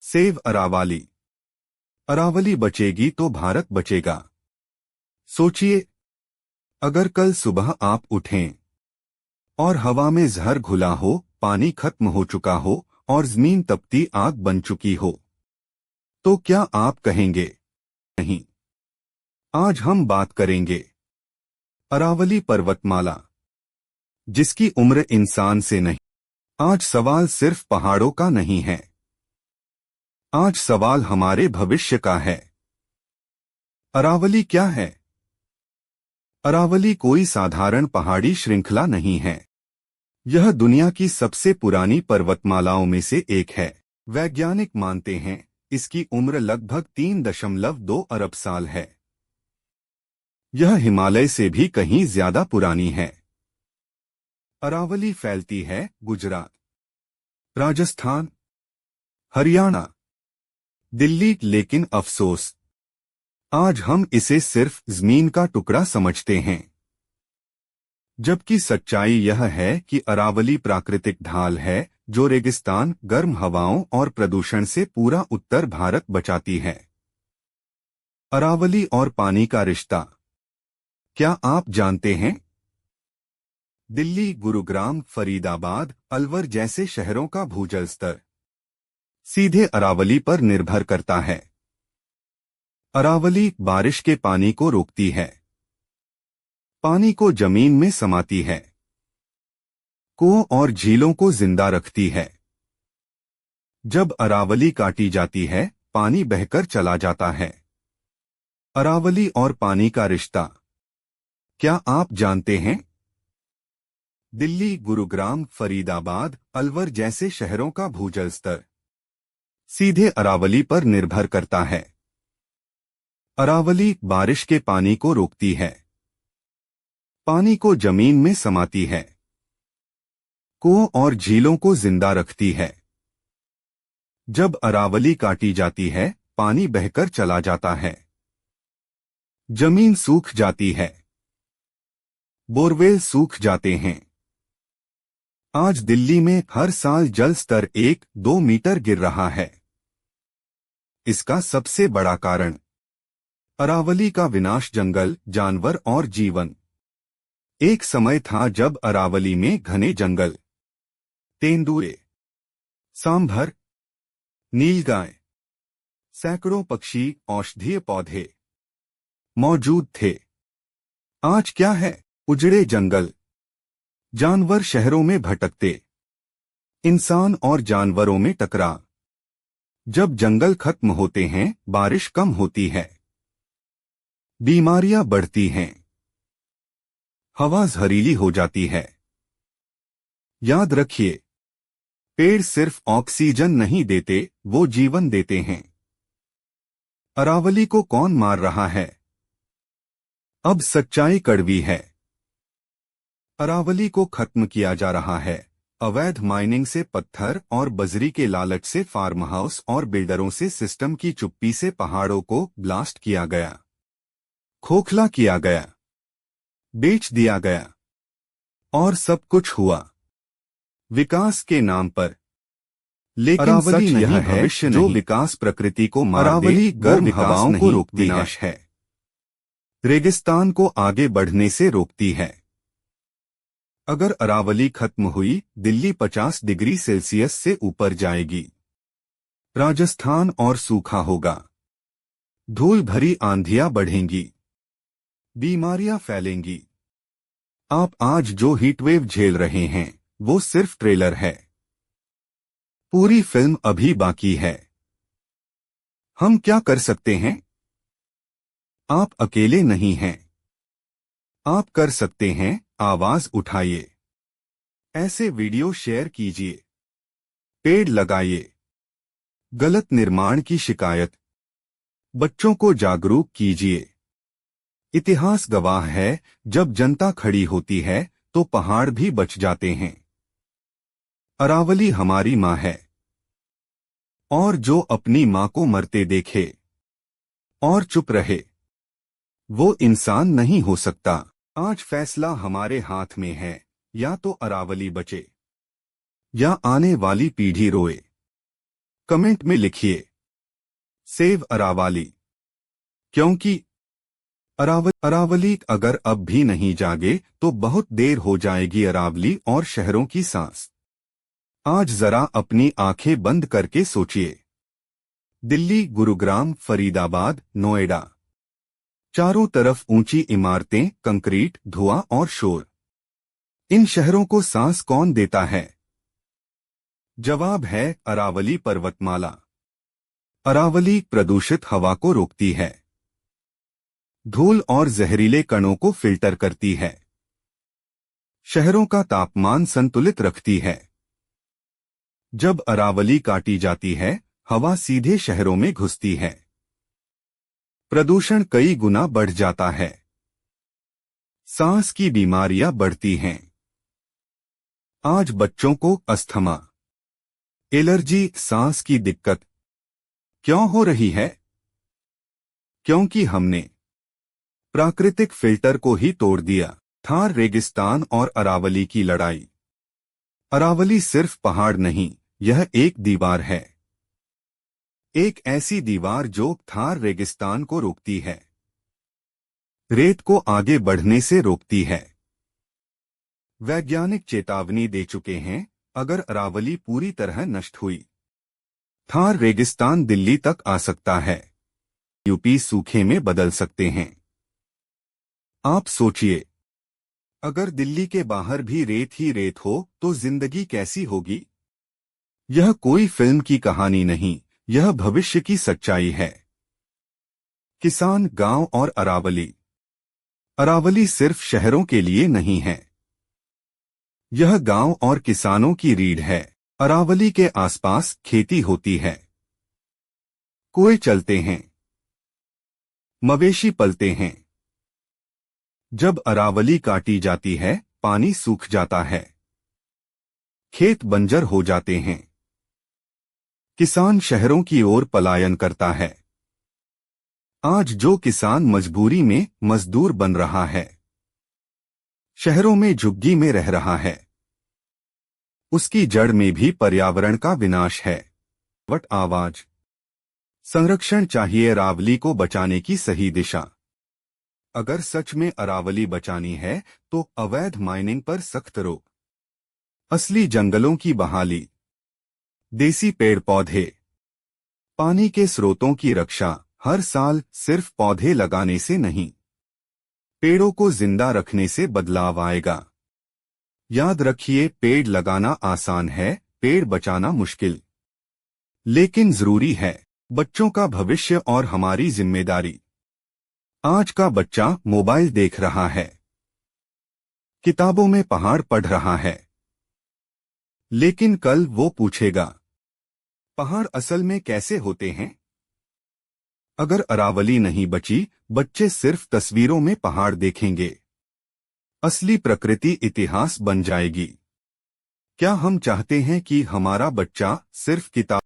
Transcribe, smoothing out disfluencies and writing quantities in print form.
Save Aravalli. Aravalli बचेगी तो भारत बचेगा। सोचिए, अगर कल सुबह आप उठें और हवा में जहर घुला हो, पानी खत्म हो चुका हो और जमीन तपती आग बन चुकी हो, तो क्या आप कहेंगे नहीं? आज हम बात करेंगे अरावली पर्वतमाला, जिसकी उम्र इंसान से नहीं। आज सवाल सिर्फ पहाड़ों का नहीं है, आज सवाल हमारे भविष्य का है। अरावली क्या है? अरावली कोई साधारण पहाड़ी श्रृंखला नहीं है। यह दुनिया की सबसे पुरानी पर्वतमालाओं में से एक है। वैज्ञानिक मानते हैं इसकी उम्र लगभग 3.2 अरब साल है। यह हिमालय से भी कहीं ज्यादा पुरानी है। अरावली फैलती है गुजरात, राजस्थान, हरियाणा, दिल्ली, लेकिन अफसोस आज हम इसे सिर्फ जमीन का टुकड़ा समझते हैं, जबकि सच्चाई यह है कि अरावली प्राकृतिक ढाल है जो रेगिस्तान, गर्म हवाओं और प्रदूषण से पूरा उत्तर भारत बचाती है। अरावली और पानी का रिश्ता क्या आप जानते हैं? दिल्ली, गुरुग्राम, फरीदाबाद, अलवर जैसे शहरों का भूजल स्तर सीधे अरावली पर निर्भर करता है। अरावली बारिश के पानी को रोकती है, पानी को जमीन में समाती है, कुओं और झीलों को जिंदा रखती है। जब अरावली काटी जाती है, पानी बहकर चला जाता है। अरावली और पानी का रिश्ता क्या आप जानते हैं? दिल्ली, गुरुग्राम, फरीदाबाद, अलवर जैसे शहरों का भूजल स्तर सीधे अरावली पर निर्भर करता है। अरावली बारिश के पानी को रोकती है, पानी को जमीन में समाती है, कुओं और झीलों को जिंदा रखती है। जब अरावली काटी जाती है, पानी बहकर चला जाता है, जमीन सूख जाती है, बोरवेल सूख जाते हैं। आज दिल्ली में हर साल जल स्तर 1-2 मीटर गिर रहा है। इसका सबसे बड़ा कारण अरावली का विनाश, जंगल, जानवर और जीवन। एक समय था जब अरावली में घने जंगल, तेंदुए, सांभर, नीलगाय, सैकड़ों पक्षी, औषधीय पौधे मौजूद थे। आज क्या है? उजड़े जंगल, जानवर शहरों में भटकते, इंसान और जानवरों में टकराव। जब जंगल खत्म होते हैं, बारिश कम होती है, बीमारियां बढ़ती हैं, हवा जहरीली हो जाती है। याद रखिए, पेड़ सिर्फ ऑक्सीजन नहीं देते, वो जीवन देते हैं। अरावली को कौन मार रहा है? अब सच्चाई कड़वी है। अरावली को खत्म किया जा रहा है। अवैध माइनिंग से, पत्थर और बजरी के लालच से, फार्म हाउस और बिल्डरों से, सिस्टम की चुप्पी से पहाड़ों को ब्लास्ट किया गया, खोखला किया गया, बेच दिया गया और सब कुछ हुआ विकास के नाम पर। लेकिन अरावली सच यह है जो विकास प्रकृति को मार दे, गर्म हवाओं को रोकती है, रेगिस्तान को आगे बढ़ने से रोकती है। अगर अरावली खत्म हुई, दिल्ली 50 डिग्री सेल्सियस से ऊपर जाएगी, राजस्थान और सूखा होगा, धूल भरी आंधियां बढ़ेंगी, बीमारियां फैलेंगी। आप आज जो हीटवेव झेल रहे हैं, वो सिर्फ ट्रेलर है। पूरी फिल्म अभी बाकी है। हम क्या कर सकते हैं? आप अकेले नहीं हैं। आप कर सकते हैं, आवाज उठाइए, ऐसे वीडियो शेयर कीजिए, पेड़ लगाइए, गलत निर्माण की शिकायत, बच्चों को जागरूक कीजिए। इतिहास गवाह है, जब जनता खड़ी होती है तो पहाड़ भी बच जाते हैं। अरावली हमारी माँ है, और जो अपनी माँ को मरते देखे और चुप रहे, वो इंसान नहीं हो सकता। आज फैसला हमारे हाथ में है, या तो अरावली बचे या आने वाली पीढ़ी रोए। कमेंट में लिखिए सेव अरावली, क्योंकि अरावली अगर अब भी नहीं जागे तो बहुत देर हो जाएगी अरावली और शहरों की सांस। आज जरा अपनी आंखें बंद करके सोचिए। दिल्ली, गुरुग्राम, फरीदाबाद, नोएडा, चारों तरफ ऊंची इमारतें, कंक्रीट, धुआं और शोर। इन शहरों को सांस कौन देता है? जवाब है अरावली पर्वतमाला। अरावली प्रदूषित हवा को रोकती है, धूल और जहरीले कणों को फिल्टर करती है, शहरों का तापमान संतुलित रखती है। जब अरावली काटी जाती है, हवा सीधे शहरों में घुसती है, प्रदूषण कई गुना बढ़ जाता है, सांस की बीमारियां बढ़ती हैं। आज बच्चों को अस्थमा, एलर्जी, सांस की दिक्कत क्यों हो रही है? क्योंकि हमने प्राकृतिक फिल्टर को ही तोड़ दिया। थार रेगिस्तान और अरावली की लड़ाई। अरावली सिर्फ पहाड़ नहीं, यह एक दीवार है। एक ऐसी दीवार जो थार रेगिस्तान को रोकती है, रेत को आगे बढ़ने से रोकती है। वैज्ञानिक चेतावनी दे चुके हैं, अगर अरावली पूरी तरह नष्ट हुई, थार रेगिस्तान दिल्ली तक आ सकता है, यूपी सूखे में बदल सकते हैं। आप सोचिए, अगर दिल्ली के बाहर भी रेत ही रेत हो तो जिंदगी कैसी होगी? यह कोई फिल्म की कहानी नहीं, यह भविष्य की सच्चाई है। किसान, गांव और अरावली। अरावली सिर्फ शहरों के लिए नहीं है, यह गांव और किसानों की रीढ़ है। अरावली के आसपास खेती होती है, कुएं चलते हैं, मवेशी पलते हैं। जब अरावली काटी जाती है, पानी सूख जाता है, खेत बंजर हो जाते हैं, किसान शहरों की ओर पलायन करता है। आज जो किसान मजबूरी में मजदूर बन रहा है, शहरों में झुग्गी में रह रहा है, उसकी जड़ में भी पर्यावरण का विनाश है। वट आवाज, संरक्षण चाहिए अरावली को बचाने की सही दिशा। अगर सच में अरावली बचानी है तो अवैध माइनिंग पर सख्त रोक, असली जंगलों की बहाली, देसी पेड़ पौधे, पानी के स्रोतों की रक्षा। हर साल सिर्फ पौधे लगाने से नहीं, पेड़ों को जिंदा रखने से बदलाव आएगा। याद रखिए, पेड़ लगाना आसान है, पेड़ बचाना मुश्किल। लेकिन जरूरी है, बच्चों का भविष्य और हमारी जिम्मेदारी। आज का बच्चा मोबाइल देख रहा है, किताबों में पहाड़ पढ़ रहा है, लेकिन कल वो पूछेगा, पहाड़ असल में कैसे होते हैं? अगर अरावली नहीं बची, बच्चे सिर्फ तस्वीरों में पहाड़ देखेंगे, असली प्रकृति इतिहास बन जाएगी। क्या हम चाहते हैं कि हमारा बच्चा सिर्फ किताब